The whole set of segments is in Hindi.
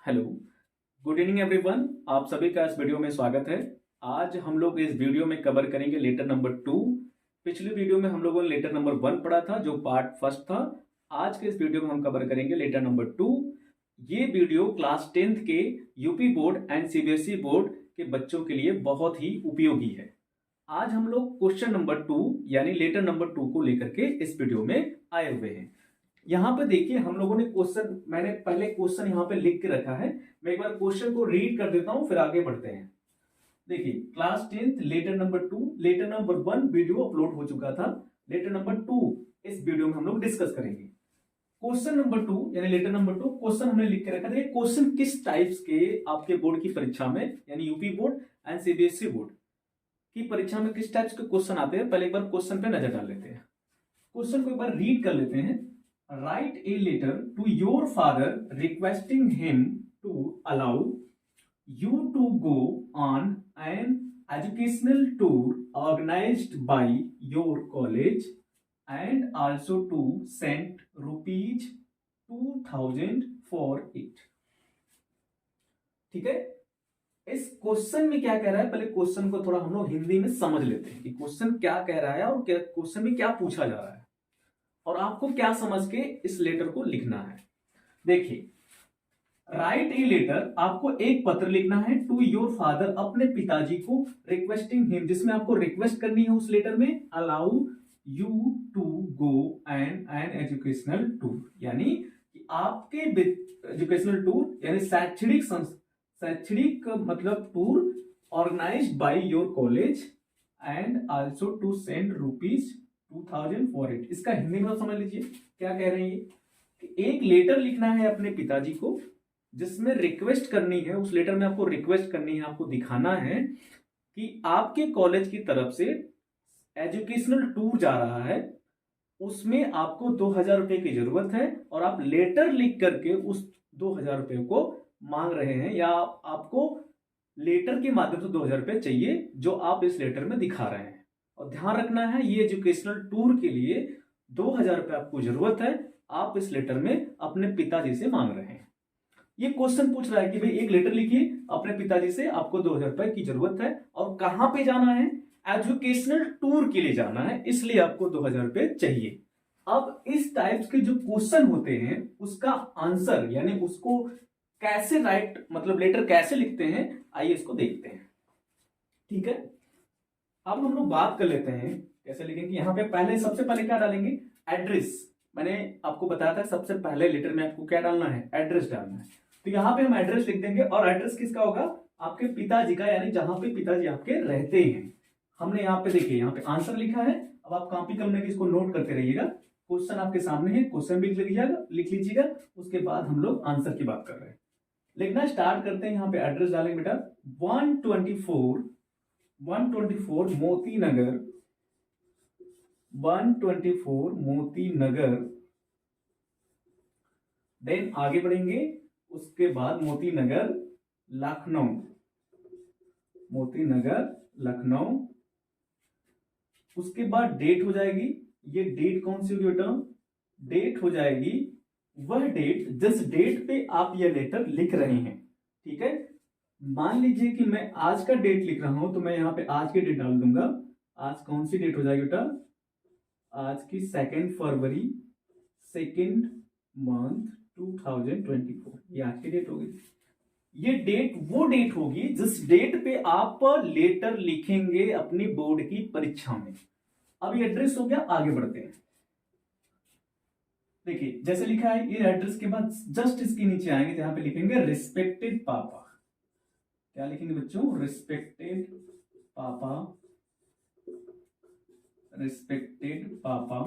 Hello, good evening everyone. आप सभी का इस वीडियो में स्वागत है। आज हम लोग इस वीडियो में कवर करेंगे लेटर नंबर 2। पिछले वीडियो में हम लोगों ने लेटर नंबर 1 पढ़ा था जो पार्ट फर्स्ट था। आज के इस वीडियो में हम कवर करेंगे लेटर नंबर 2। ये वीडियो क्लास 10th के UP board and CBSE board के बच्चों के लिए बहुत ही उपयोगी है। आज हम लोग क्वेश्चन नंबर 2 यानी लेटर नंबर 2 को लेकर के इस वीडियो में आए हुए हैं। यहाँ पे देखिए हम लोगों ने क्वेश्चन, मैंने पहले क्वेश्चन यहाँ पे लिख के रखा है। मैं एक बार क्वेश्चन को रीड कर देता हूँ फिर आगे बढ़ते हैं। देखिए class 10th letter number 2, letter number 1 video upload हो चुका था। लेटर नंबर 2 इस वीडियो में हम लोग डिस्कस करेंगे। क्वेश्चन नंबर 2 यानी लेटर नंबर 2 क्वेश्चन हमने लिख के रखा था। क्वेश्चन किस टाइप्स के आपके बोर्ड की परीक्षा में यानी UP board and CBSE board की परीक्षा में किस टाइप्स के क्वेश्चन आते हैं, पहले एक बार क्वेश्चन पे नजर डाल लेते हैं। क्वेश्चन को एक बार रीड कर लेते हैं। Write a letter to your father requesting him to allow you to go on an educational tour organized by your college and also to send rupees 2000 for it। ठीक है, इस क्वेश्चन में क्या कह रहा है, पहले क्वेश्चन को थोड़ा हम लोग हिंदी में समझ लेते हैं कि क्वेश्चन क्या कह रहा है और क्वेश्चन में क्या पूछा जा रहा है और आपको क्या समझ के इस लेटर को लिखना है। देखिए, राइट ए लेटर, आपको एक पत्र लिखना है टू योर फादर, अपने पिताजी को, रिक्वेस्टिंग हिम, जिसमें आपको रिक्वेस्ट करनी है उस लेटर में, allow you to go an educational tour, यानी कि आपके एजुकेशनल टूर यानी शैक्षणिक मतलब tour organised by your college and also to send rupees 2000 for it. इसका हिंदी में समझ लीजिए क्या कह रहे हैं कि एक लेटर लिखना है अपने पिताजी को जिसमें रिक्वेस्ट करनी है, उस लेटर में आपको रिक्वेस्ट करनी है, आपको दिखाना है कि आपके कॉलेज की तरफ से एजुकेशनल टूर जा रहा है, उसमें आपको 2000 रुपए की जरूरत है और आप लेटर लिख करके उस 2000 रुपए को मांग रहे हैं या आपको लेटर के माध्यम से 2000 रुपए चाहिए जो आप इस लेटर में दिखा रहे हैं। और ध्यान रखना है ये एजुकेशनल टूर के लिए 2000 रुपए आपको जरूरत है, आप इस लेटर में अपने पिताजी से मांग रहे हैं। ये क्वेश्चन पूछ रहा है कि भाई एक लेटर लिखिए अपने पिताजी से, आपको 2000 रुपए की जरूरत है और कहां पे जाना है, एजुकेशनल टूर के लिए जाना है, इसलिए आपको 2000 रुपए चाहिए। अब इस टाइप्स के जो क्वेश्चन होते हैं उसका आंसर यानी उसको कैसे राइट मतलब लेटर कैसे लिखते हैं, आइए इसको देखते हैं। ठीक है, अब हम लोग बात कर लेते हैं कैसे लिखेंगे। यहाँ पे पहले सबसे पहले क्या डालेंगे, एड्रेस। मैंने आपको बताया था सबसे पहले लेटर में आपको क्या डालना है, एड्रेस डालना है। तो यहाँ पे हम एड्रेस लिख देंगे और एड्रेस किसका होगा, आपके पिताजी का, यानी जहां पे पिताजी आपके रहते हैं। हमने यहाँ पे देखिए यहाँ पे आंसर लिखा है। अब आप कॉपी करने की इसको नोट करते रहिएगा। क्वेश्चन आपके सामने है, क्वेश्चन भी लिख लीजिएगा, उसके बाद हम लोग आंसर की बात कर रहे हैं। लिखना स्टार्ट करते हैं। यहाँ पे एड्रेस डालेंगे बेटा 124 मोती नगर, 124 मोती नगर। देन आगे बढ़ेंगे, उसके बाद मोती नगर लखनऊ, मोती नगर लखनऊ। उसके बाद डेट हो जाएगी, ये डेट कौन सी होगी बेटा, डेट हो जाएगी वह डेट जिस डेट पे आप ये लेटर लिख रहे हैं। ठीक है, मान लीजिए कि मैं आज का डेट लिख रहा हूं तो मैं यहाँ पे आज की डेट डाल दूंगा। आज कौन सी डेट हो जाएगी बेटा, आज की 2 फरवरी 2 मंथ 2024, ये आज की डेट होगी। ये डेट वो डेट होगी जिस डेट पे आप लेटर लिखेंगे अपनी बोर्ड की परीक्षा में। अब ये एड्रेस हो गया, आगे बढ़ते हैं। देखिए जैसे लिखा है, ये एड्रेस के बाद जस्ट इसके नीचे आएंगे जहां पे लिखेंगे रिस्पेक्टेड पापा। क्या लिखेंगे बच्चों, रिस्पेक्टेड पापा, रिस्पेक्टेड पापा।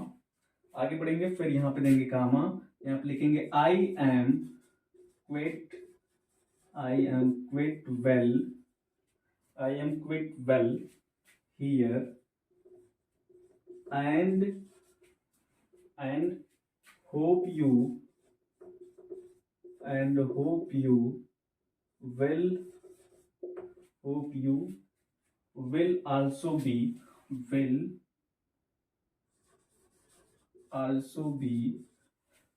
आगे बढ़ेंगे, फिर यहां पे देंगे कामा, यहां पे लिखेंगे आई am quite well, I am quite well here and hope you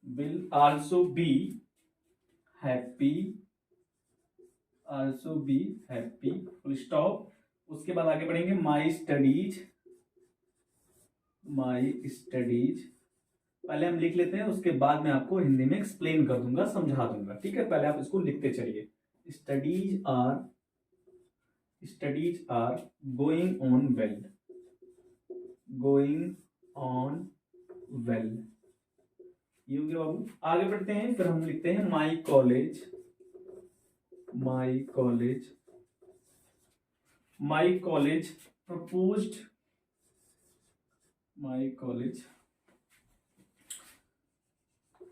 will also be happy also be happy, full stop. उसके बाद आगे बढ़ेंगे, माई स्टडीज, माई स्टडीज पहले हम लिख लेते हैं, उसके बाद मैं आपको हिंदी में एक्सप्लेन कर दूंगा, समझा दूंगा, ठीक है। पहले आप इसको लिखते चलिए। Studies are going on well, going on well, ये हो गया बाबू। आगे बढ़ते हैं, फिर हम लिखते हैं my college, my college, my college proposed, my college,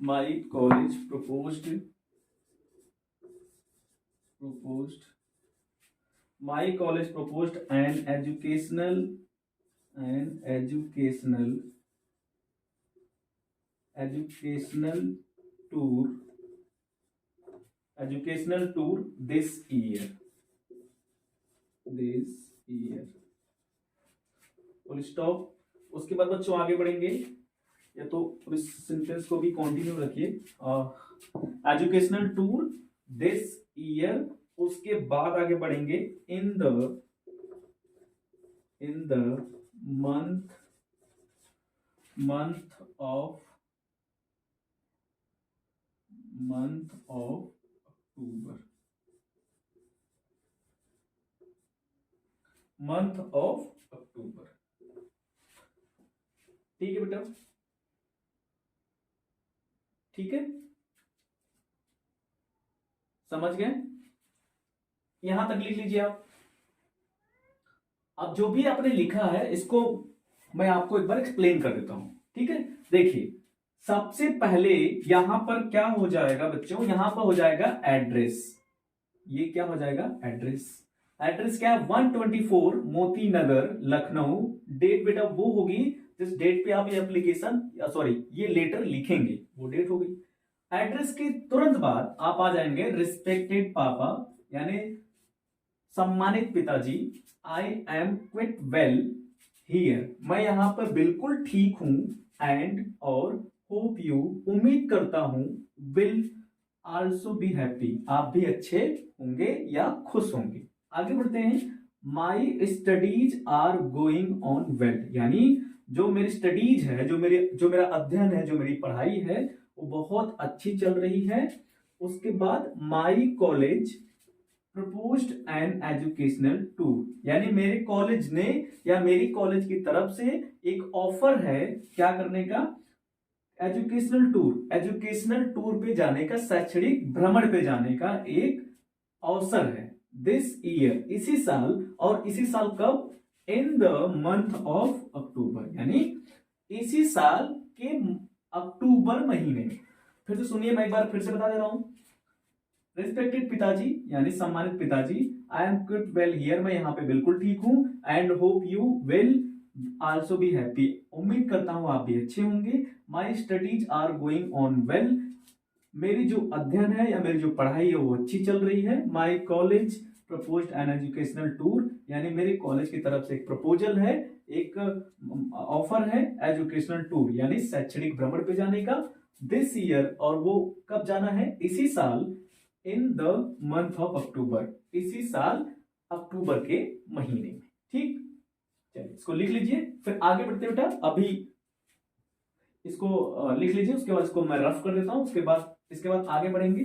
my college proposed, my college proposed an educational tour this year, full stop. उसके बाद बच्चों आगे बढ़ेंगे, या तो इस सेंटेंस को भी कंटिन्यू रखिए, एजुकेशनल टूर दिस ईयर। उसके बाद आगे बढ़ेंगे, in the month of October, month of October, ठीक है बेटा, ठीक है, समझ गए? यहां तक लिख लीजिए आप। अब जो भी आपने लिखा है इसको मैं आपको एक बार एक्सप्लेन कर देता हूं, ठीक है। देखिए, सबसे पहले यहां पर क्या हो जाएगा बच्चों, यहां पर हो जाएगा एड्रेस, ये क्या हो जाएगा, एड्रेस। एड्रेस क्या है, 124 मोती नगर लखनऊ। डेट बेटा वो होगी जिस डेट पे आप ये एप्लीकेशन सॉरी ये लेटर लिखेंगे, वो डेट हो गई। एड्रेस के तुरंत बाद आप आ जाएंगे रिस्पेक्टेड पापा, यानी सम्मानित पिताजी, I am quite well here, मैं यहां पर बिल्कुल ठीक हूं, एंड और होप यू, उम्मीद करता हूं, विल आल्सो बी हैप्पी, आप भी अच्छे होंगे या खुश होंगे। आगे बढ़ते हैं, my studies are going on well, यानी जो मेरी स्टडीज है, जो मेरा अध्ययन है, जो मेरी पढ़ाई है वो बहुत अच्छी चल रही है। उसके बाद my college proposed N educational tour, यानी मेरे कॉलेज ने या मेरी कॉलेज की तरफ से एक ऑफर है क्या करने का, एजुकेशनल टूर पे जाने का, शैक्षणिक भ्रमण पे जाने का एक अवसर है। दिस ईयर, इसी साल, और इसी साल कब, in the month of October, यानी इसी साल के अक्टूबर महीने में। फिर से सुनिए, मैं एक बार फिर से बता दे रहा हूं। रिस्पेक्टेड पिताजी, यानी सम्मानित पिताजी, I am quite well here, मैं यहाँ पे बिल्कुल ठीक हूँ, and hope you will also be happy, उम्मीद करता हूँ आप भी अच्छे होंगे। My studies are going on well, मेरी जो अध्ययन है या मेरी जो पढ़ाई है वो अच्छी चल रही है। My college proposed N educational tour, यानी मेरे कॉलेज की तरफ से एक प्रपोजल है, एक ऑफर है एजुकेशनल टूर, यानी शैक्षणिक भ्रमण पे जाने का, दिस ईयर, और वो कब जाना है, इसी साल, in the month of October, इसी साल अक्टूबर के महीने में, ठीक। चलिए इसको लिख लीजिए, फिर आगे बढ़ते बेटा। अभी इसको लिख लीजिए, उसके बाद इसको मैं रफ कर देता हूं, उसके बाद इसके बाद आगे बढ़ेंगे।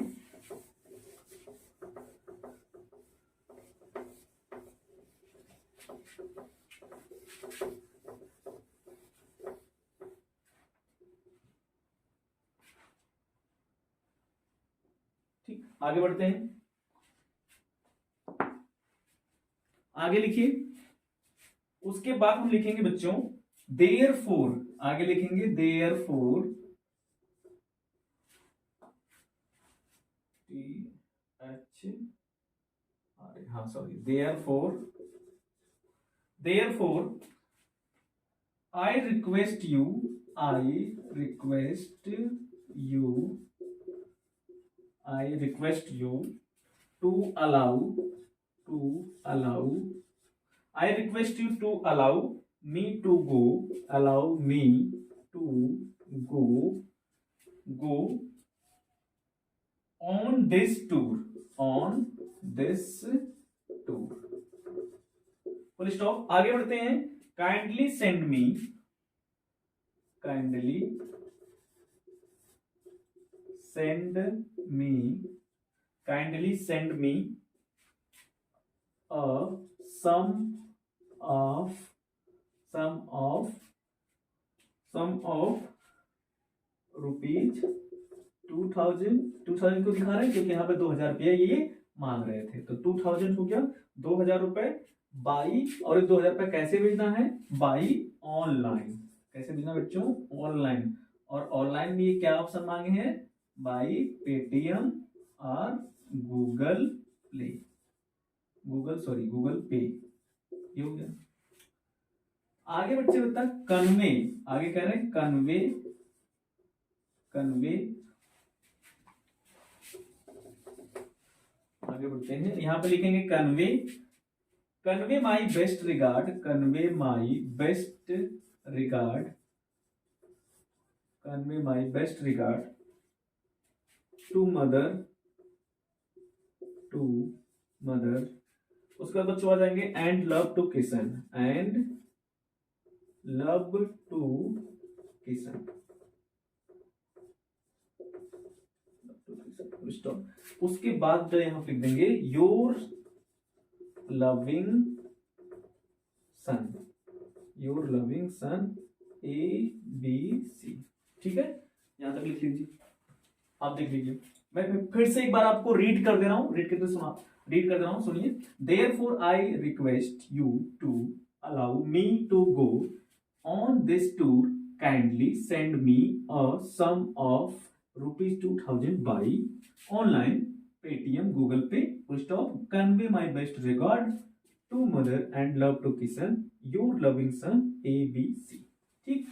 ठीक, आगे बढ़ते हैं, आगे लिखिए। उसके बाद हम लिखेंगे बच्चों देयरफॉर, आगे लिखेंगे देयरफॉर, हाँ sorry, therefore I request you to allow I request you to allow me to go on this tour this tour. Full stop. आगे बढ़ते हैं। Kindly send me, kindly send me, kindly send me a sum of rupees 2000 को दिखा रहे हैं क्योंकि यहाँ पे 2000 रुपया ये मांग रहे थे, तो 2000 हो गया 2000 रुपए बाई, और 2000 रुपये कैसे भेजना है? By online. कैसे भेजना बच्चों? ऑनलाइन। और ऑनलाइन में ये क्या ऑप्शन मांगे हैं? बाई पेटीएम और गूगल पे, ये हो गया। आगे बच्चे बता कन्वे, आगे कह रहे हैं कन्वे, आगे बढ़ते हैं। यहां पे लिखेंगे convey my best regard, convey my best regard to mother, उसके बाद बच्चों आ जाएंगे and love to Kishan, stop. उसके बाद जो यहां लिख देंगे योर लविंग सन, ABC। ठीक है, यहां तक लिख लीजिए। आप देख लीजिए, मैं फिर से एक बार आपको रीड कर दे रहा हूं, रीड कर दे रहा हूं, सुनिए। Therefore I request you to allow me to go on this tour, kindly send me a sum of ₹2000 by online Paytm Google Pay, stop, convey my best regard to mother and love to Kishan, your loving son ABC। ठीक,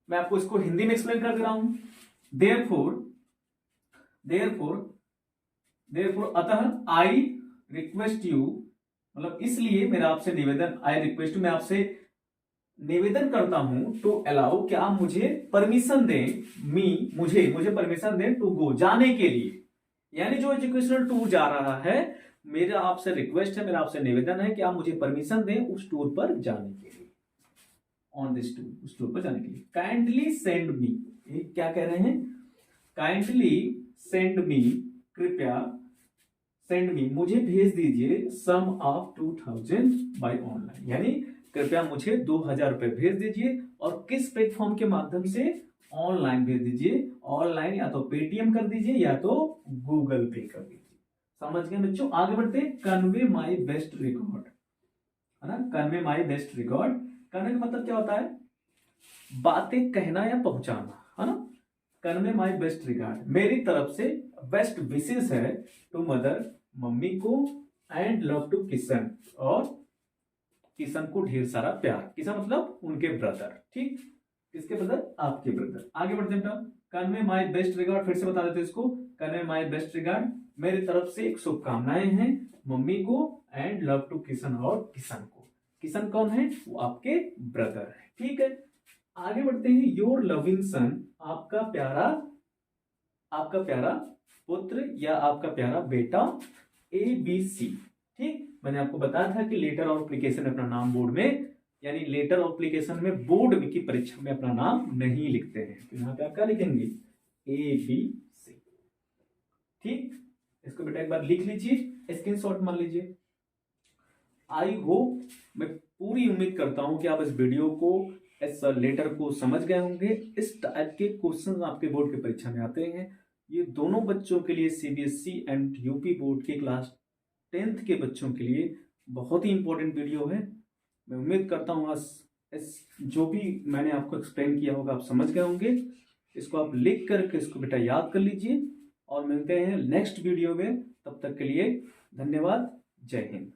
मैं आपको इसको हिंदी में एक्सप्लेन कर दे रहा हूं। देयरफॉर अतः आई रिक्वेस्ट यू, मतलब इसलिए मेरा आपसे निवेदन, आई रिक्वेस्ट, मैं आपसे निवेदन करता हूं टू अलाउ, क्या आप मुझे परमिशन दें, मुझे परमिशन दें टू गो, जाने के लिए, यानी जो एजुकेशनल टूर जा रहा है, मेरा आपसे रिक्वेस्ट है, मेरा आपसे निवेदन है कि आप मुझे परमिशन दें उस टूर पर जाने के लिए, ऑन दिस टूर, उस टूर पर जाने के लिए। काइंडली सेंड मी, क्या कह रहे हैं? काइंडली सेंड मी, कृपया, सेंड मी, मुझे भेज दीजिए, सम ऑफ 2000 बाय ऑनलाइन, यानी कृपया मुझे 2000 रुपए भेज दीजिए, और किस प्लेटफॉर्म के माध्यम से? ऑनलाइन भेज दीजिए। ऑनलाइन या तो पेटीएम कर दीजिए या तो गूगल पे कर दीजिए। समझ गए बच्चों? आगे बढ़ते, कन्वे माई बेस्ट रिकॉर्ड, है ना, convey my best record. Convey का मतलब क्या होता है? बातें कहना या पहुंचाना, है ना। कन्वे माई बेस्ट रिगार्ड, मेरी तरफ से बेस्ट विशेष है टू मदर, मम्मी को, एंड लव टू किशन, और किशन को ढेर सारा प्यार। किशन मतलब उनके ब्रदर, ठीक, किसके ब्रदर? आपके ब्रदर। आगे बढ़ते हैं, कन्वे माई बेस्ट रिगार्ड, फिर से बता देते इसको, कन्वे माई बेस्ट रिगार्ड, मेरी तरफ से एक शुभकामनाएं हैं मम्मी को, एंड लव टू किशन, और किशन को। किशन कौन है? वो आपके ब्रदर है, ठीक है। आगे बढ़ते हैं, योर लविंग सन, आपका प्यारा पुत्र या आपका प्यारा बेटा, ABC। ठीक, मैंने आपको बताया था कि लेटर और एप्लीकेशन अपना नाम बोर्ड में, यानी लेटर और एप्लीकेशन में बोर्ड की परीक्षा में अपना नाम नहीं लिखते हैं, तो यहाँ पे आप क्या लिखेंगे? ABC। ठीक, इसको बेटा एक बार लिख लीजिए, स्क्रीनशॉट मान लीजिए। आई होप, मैं पूरी उम्मीद करता हूं कि आप इस वीडियो को, इस लेटर को समझ गए होंगे। इस टाइप के क्वेश्चन आपके बोर्ड की परीक्षा में आते हैं। ये दोनों बच्चों के लिए, CBSE एंड UP बोर्ड के क्लास 10th के बच्चों के लिए बहुत ही इंपॉर्टेंट वीडियो है। मैं उम्मीद करता हूँ इस जो भी मैंने आपको एक्सप्लेन किया होगा आप समझ गए होंगे। इसको आप लिख करके इसको बेटा याद कर लीजिए, और मिलते हैं नेक्स्ट वीडियो में। तब तक के लिए धन्यवाद, जय हिंद।